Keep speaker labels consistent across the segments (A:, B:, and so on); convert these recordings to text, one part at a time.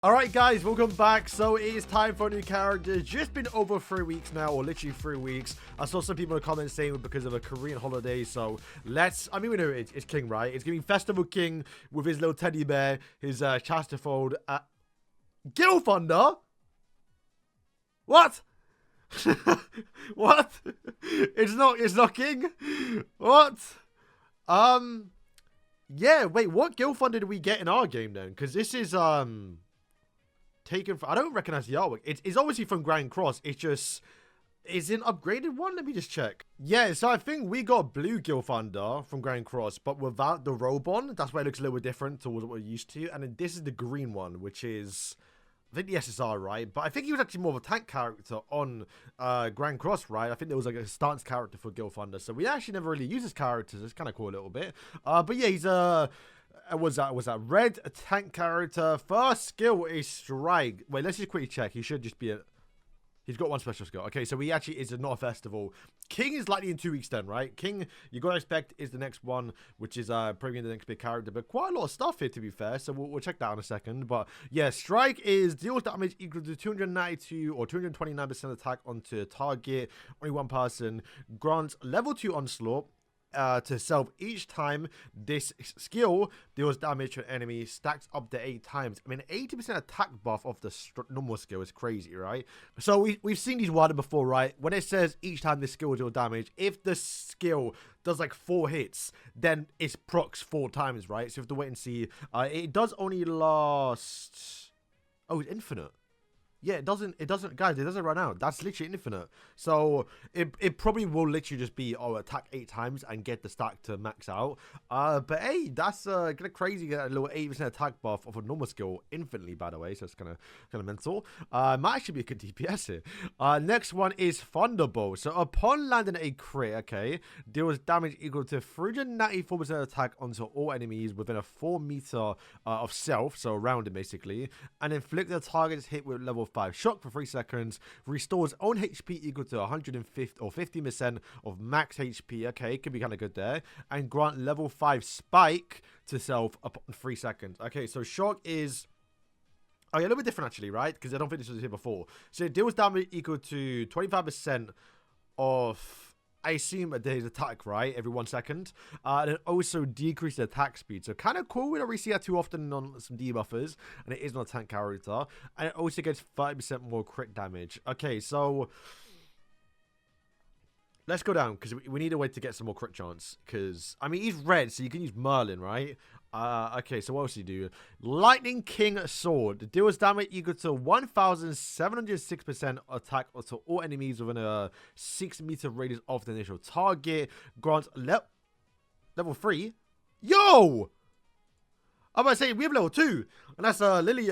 A: Alright guys, welcome back. So it is time for a new character. It's just been over 3 weeks now, or literally 3 weeks. I saw some people in the comments saying because of a Korean holiday. So I mean we know it's King, right? It's giving Festival King with his little teddy bear, his Chasterfold. GILTHUNDER? What? What? It's not King? What? Yeah, wait, what GILTHUNDER did we get in our game then? Because this is taken from, I don't recognize the artwork. It's obviously from Grand Cross. It's just, is it an upgraded one? Let me just check. Yeah, so I think we got blue GILTHUNDER from Grand Cross, but without the robe on. That's why it looks a little bit different to what we're used to. And then this is the green one, which is, I think the SSR, right? But I think he was actually more of a tank character on Grand Cross, right? I think there was like a stance character for GILTHUNDER. So we actually never really use his characters. It's kind of cool a little bit. But yeah, he's was that red tank character. First skill is strike. Wait, let's just quickly check. He should just be he's got one special skill. Okay, so he actually is not a festival. King is likely in 2 weeks then, right? King, you gotta expect, is the next one, which is probably the next big character. But quite a lot of stuff here, to be fair. So we'll check that in a second. But yeah, strike is deals damage equal to 292 or 229% attack onto target. Only one person. Grants level 2 onslaught to self each time this skill deals damage to an enemy, stacks up to 8 times. I mean, 80% attack buff of the normal skill is crazy, right? So we've seen these worded before, right? When it says each time this skill deals damage, if the skill does like 4 hits, then it's procs 4 times, right? So you have to wait and see. It does only last, oh, it's infinite. Yeah, it doesn't, guys, it doesn't run out. That's literally infinite. So, it probably will literally just be, oh, attack 8 times and get the stack to max out. But hey, that's kind of crazy, get a little 80% attack buff of a normal skill infinitely, by the way. So, it's kind of mental. Might actually be a good DPS here. Next one is Thunderbolt. So, upon landing a crit, okay, deals damage equal to 394% attack onto all enemies within a 4 meter of self, so around it basically, and inflict the target's hit with level 5 shock for 3 seconds, restores own HP equal to 150 or 50% of max HP. Okay, could be kind of good there. And grant level 5 spike to self upon 3 seconds. Okay, so shock is, oh yeah, a little bit different actually, right? Because I don't think this was here before. So it deals damage equal to 25% of, I assume, a day's attack, right? Every 1 second. And it also decreases attack speed. So kind of cool. We don't really see that too often on some debuffers. And it is not a tank character. And it also gets 5% more crit damage. Okay, so let's go down, because we need a way to get some more crit chance. Because, I mean, he's red, so you can use Merlin, right? Okay, so what else do you do? Lightning King Sword. Deals damage equal to 1,706% attack to all enemies within a 6 meter radius of the initial target. Grants level 3. Yo! I'm about to say, we have level 2. And that's Lily,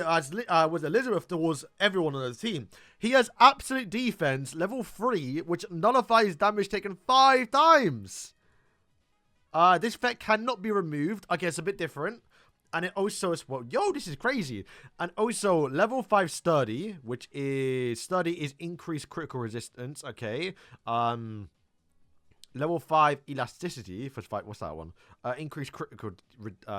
A: with Elizabeth towards everyone on the team. He has absolute defense, level 3, which nullifies damage taken 5 times. This effect cannot be removed. Okay, it's a bit different. And it also is, well, yo, this is crazy. And also, level 5 Sturdy, which is, Sturdy is increased critical resistance, okay. Level 5 Elasticity, for fight, what's that one? Increased critical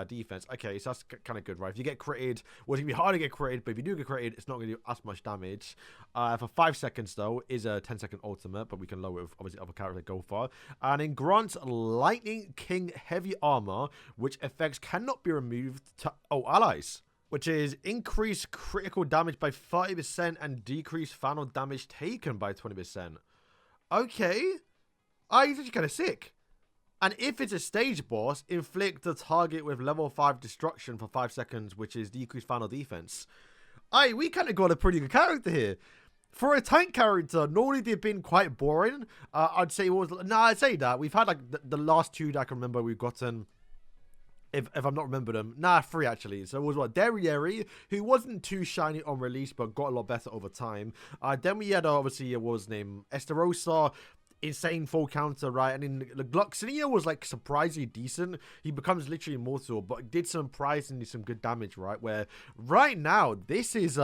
A: defense. Okay, so that's kind of good, right? If you get critted, well, it's going to be hard to get critted, but if you do get critted, it's not going to do as much damage. For 5 seconds, though, is a 10-second ultimate, but we can lower it with, obviously, other characters that go far. And then grants Lightning King Heavy Armor, which effects cannot be removed to, allies. Which is increased critical damage by 30% and decreased final damage taken by 20%. Okay. He's actually kind of sick. And if it's a stage boss, inflict the target with level 5 destruction for 5 seconds, which is decreased final defense. We kind of got a pretty good character here. For a tank character, normally they've been quite boring. I'd say I'd say that. We've had like the last 2 that I can remember we've gotten. If I'm not remember them. 3 actually. So it was what? Derriere, who wasn't too shiny on release, but got a lot better over time. Then we had, obviously, what was his name? Esterosa. Insane full counter, right? And then the Gluxinia was like surprisingly decent. He becomes literally immortal, but did some surprisingly some good damage, right? Where right now, this is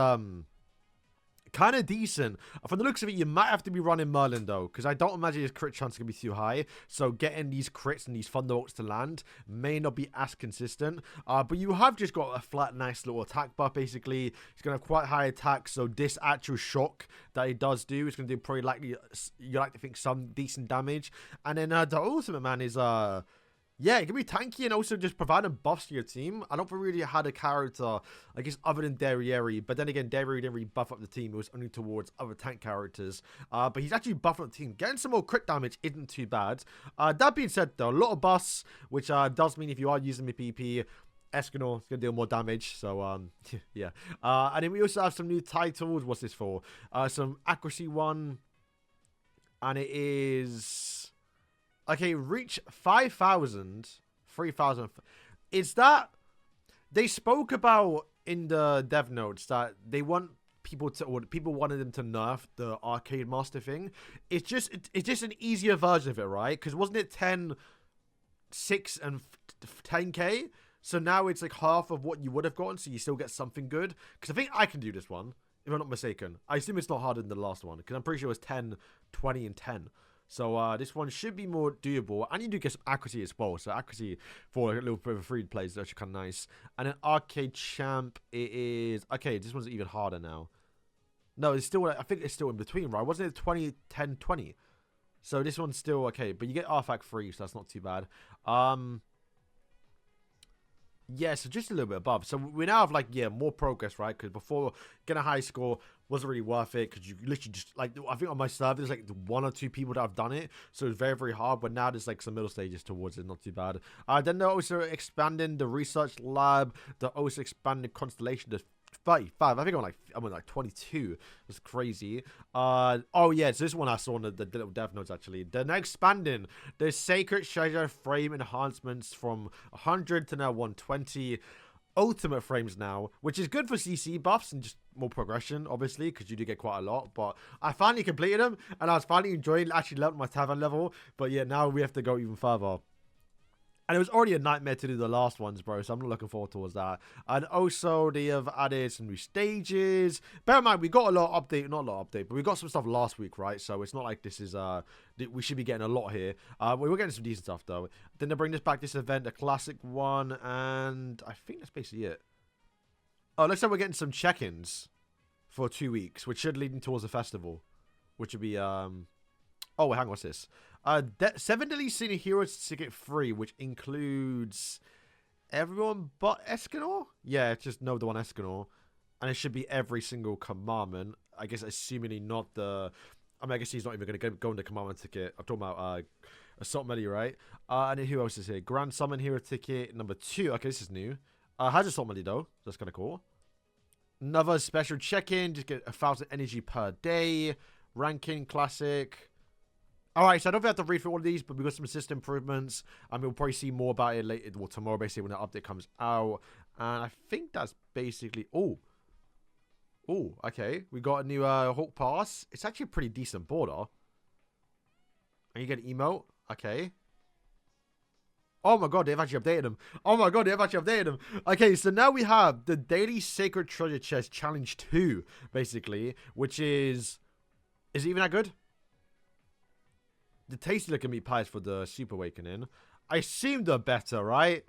A: kind of decent. From the looks of it, you might have to be running Merlin, though, because I don't imagine his crit chance is going to be too high. So getting these crits and these Thunderbolts to land may not be as consistent. But you have just got a flat, nice little attack buff, basically. He's going to have quite high attack, so this actual shock that he does do is going to do probably likely, you like to think, some decent damage. And then the ultimate, man, is... yeah, it can be tanky and also just providing buffs to your team. I don't really had a character, I guess, other than Derriere. But then again, Derriere didn't really buff up the team. It was only towards other tank characters. But he's actually buffing up the team. Getting some more crit damage isn't too bad. That being said, though, a lot of buffs, which does mean if you are using the PP, Escanor is going to deal more damage. So, yeah. And then we also have some new titles. What's this for? Some accuracy one. And it is... Okay, reach 5,000, 3,000. Is that... They spoke about in the dev notes that they want people to... Or people wanted them to nerf the Arcade Master thing. It's just an easier version of it, right? Because wasn't it 10, 6, and 10k? So now it's like half of what you would have gotten, so you still get something good. Because I think I can do this one, if I'm not mistaken. I assume it's not harder than the last one, because I'm pretty sure it was 10, 20, and 10. So this one should be more doable. And you do get some accuracy as well. So accuracy for a little bit of a free play is actually kind of nice. And then Arcade Champ, it is... Okay, this one's even harder now. No, it's still... I think it's still in between, right? Wasn't it 20, 10, 20? So this one's still okay. But you get artifact free, so that's not too bad. Yeah, so just a little bit above. So we now have, like, yeah, more progress, right? Because before, getting a high score wasn't really worth it. Because you literally just, like, I think on my server, there's, like, 1 or 2 people that have done it. So it's very, very hard. But now there's, like, some middle stages towards it. Not too bad. Then they're also expanding the research lab. They're also expanding Constellation to 35. I think I'm on like 22. It's crazy. Oh yeah, so this one I saw in the little dev notes actually. They're now expanding the Sacred Treasure frame enhancements from 100 to now 120 ultimate frames now, which is good for CC buffs and just more progression, obviously, because you do get quite a lot. But I finally completed them, and I was finally enjoying actually leveling my tavern level. But yeah, now we have to go even further. And it was already a nightmare to do the last ones, bro, so I'm not looking forward towards that. And also, they have added some new stages. Bear in mind, we got a lot of update, not a lot of update, but we got some stuff last week, right? So it's not like this is, we should be getting a lot here. We were getting some decent stuff, though. Then they bring this back, this event, a classic one, and I think that's basically it. Oh, looks like we're getting some check-ins for 2 weeks, which should lead towards the festival, which would be, oh, hang on, what's this? 7 Deadly Senior Heroes ticket free, which includes everyone but Escanor? Yeah, it's just no the one Escanor. And it should be every single commandment. I guess assuming not the... I mean, I guess he's not even going to go in the commandment ticket. I'm talking about Assault Melee, right? And then who else is here? Grand Summon Hero ticket number 2. Okay, this is new. Has Assault Melee, though. That's kind of cool. Another special check-in. Just get 1,000 energy per day. Ranking Classic. Alright, so I don't think I have to read through all of these, but we've got some system improvements. And we'll probably see more about it later, well, tomorrow, basically, when the update comes out. And I think that's basically... Oh, okay. We got a new Hawk Pass. It's actually a pretty decent border. And you get an emote. Okay. Oh my god, they've actually updated them. Okay, so now we have the Daily Sacred Treasure Chest Challenge 2, basically, which is... Is it even that good? The tasty looking meat pies for the Super Awakening. I assume they're better, right?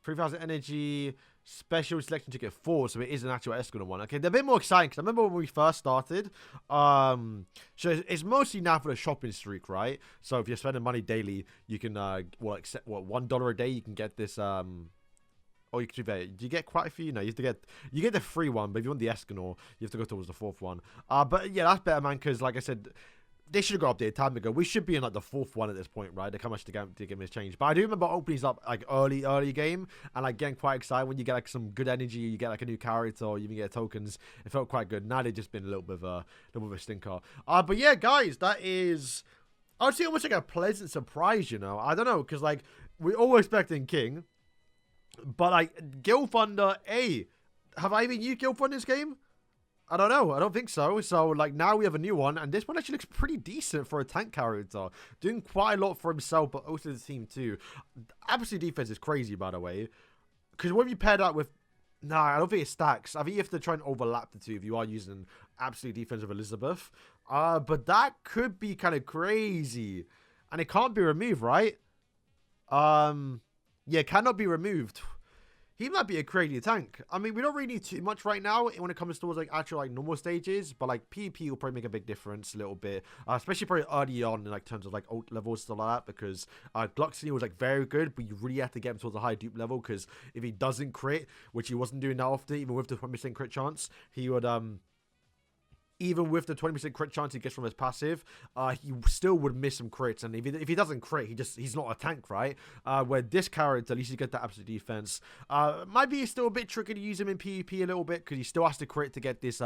A: 3,000 energy, special selection ticket 4, so it is an actual Escanor one. Okay, they're a bit more exciting, because I remember when we first started, so it's mostly now for the shopping streak, right? So if you're spending money daily, you can, accept, $1 a day, you can get this, oh, you can do you get quite a few? No, you get the free one, but if you want the Escanor, you have to go towards the 4th one. But yeah, that's better, man, because like I said, they should have got updated time ago. We should be in like the 4th one at this point, right? Look how much the game has changed. But I do remember openings up like early game, and like getting quite excited when you get like some good energy, you get like a new character, or you even get tokens. It felt quite good. Now they've just been a little bit of a stinker. But yeah, guys, that is, I would say almost like a pleasant surprise. You know, I don't know, because like we all were expecting King, but like GILTHUNDER, have I even used GILTHUNDER in this game? I don't know. I don't think so. So, like, now we have a new one. And this one actually looks pretty decent for a tank character. Doing quite a lot for himself, but also the team, too. Absolute defense is crazy, by the way. Because when you pair that with Nah, I don't think it stacks. I think you have to try and overlap the two if you are using absolute defense of Elizabeth. But that could be kind of crazy. And it can't be removed, right? Yeah, cannot be removed. He might be a crazy tank. I mean, we don't really need too much right now when it comes towards like actual like normal stages, but like PvP will probably make a big difference a little bit, especially probably early on in like terms of like ult levels stuff like that. Because Glucksony was like very good, but you really have to get him towards a high dupe level, because if he doesn't crit, which he wasn't doing that often, even with the 20% crit chance, he would even with the 20% crit chance he gets from his passive, he still would miss some crits. And if he doesn't crit, he's not a tank, right? Where this character, at least you get that absolute defense. Might be still a bit tricky to use him in PvP a little bit, because he still has to crit to get this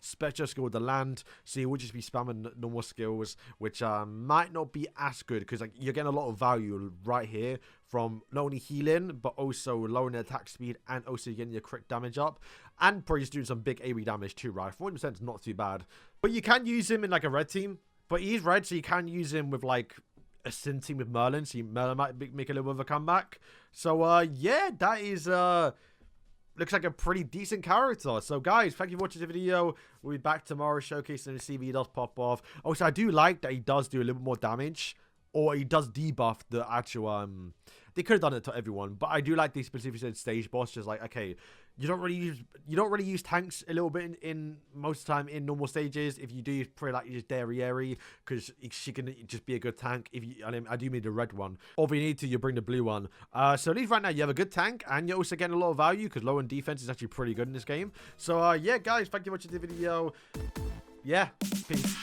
A: special skill with the land. So he would just be spamming normal skills, which might not be as good, because like you're getting a lot of value right here from not only healing, but also lowering the attack speed, and also getting your crit damage up, and probably just doing some big AoE damage too, right? 40% is not too bad. But you can use him in like a red team, but he's red, so you can use him with like a Sin team with Merlin, so Merlin might make a little bit of a comeback. So yeah, that is looks like a pretty decent character. So guys, thank you for watching the video. We'll be back tomorrow showcasing the CV he does pop off. Also, I do like that he does do a little bit more damage, or he does debuff the actual they could have done it to everyone, but I do like they specifically said stage boss, just like, okay, you don't really use tanks a little bit in most of the time in normal stages. If you do, you probably like use Dairy, because she can just be a good tank. If you, I do mean the red one, or if you need to, you bring the blue one. So at least right now you have a good tank, and you're also getting a lot of value, because low end defense is actually pretty good in this game. So yeah, guys, thank you for watching the video. Yeah, peace.